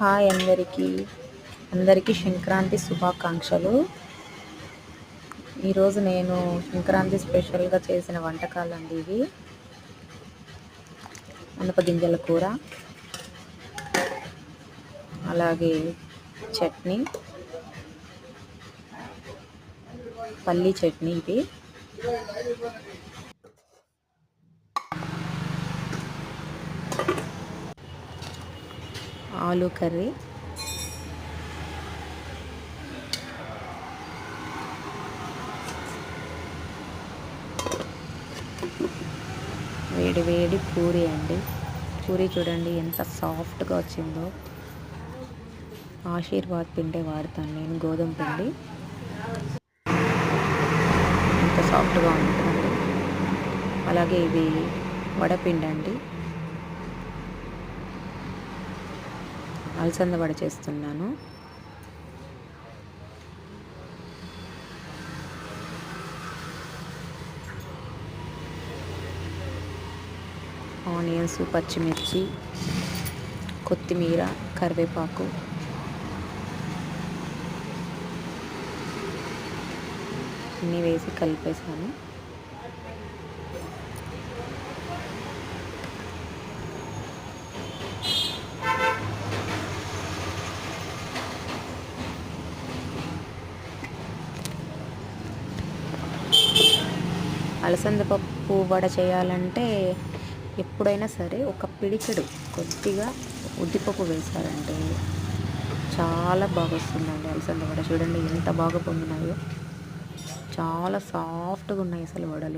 Hi అందరికీ సంక్రాంతి శుభాకాంక్షలు. ఈరోజు నేను సంక్రాంతి స్పెషల్గా చేసిన వంటకాలండి ఇవి. గింజల కూర, అలాగే చట్నీ, పల్లీ చట్నీ, ఇది ఆలు కర్రీ, వేడి వేడి పూరి అండి. పూరి చూడండి ఎంత సాఫ్ట్గా వచ్చిందో. ఆశీర్వాద్ పిండి వాడతాను నేను, గోధుమ పిండి. ఎంత సాఫ్ట్గా ఉంటుంది. అలాగే ఇది వడపిండి అండి, అలసంద వడ చేస్తున్నాను. ఆనియన్స్, పచ్చిమిర్చి, కొత్తిమీర, కరివేపాకు, అన్నీ వేసి కలిపేసాను. అలసంద పప్పు వడ చేయాలంటే ఎప్పుడైనా సరే ఒక పిడికెడు కొద్దిగా ఉద్దిపప్పు వేశారంటే చాలా బాగా వస్తుందండి అలసంద వడ. చూడండి ఎంత బాగా పొంగినాయో, చాలా సాఫ్ట్గా ఉన్నాయి అసలు వడలు.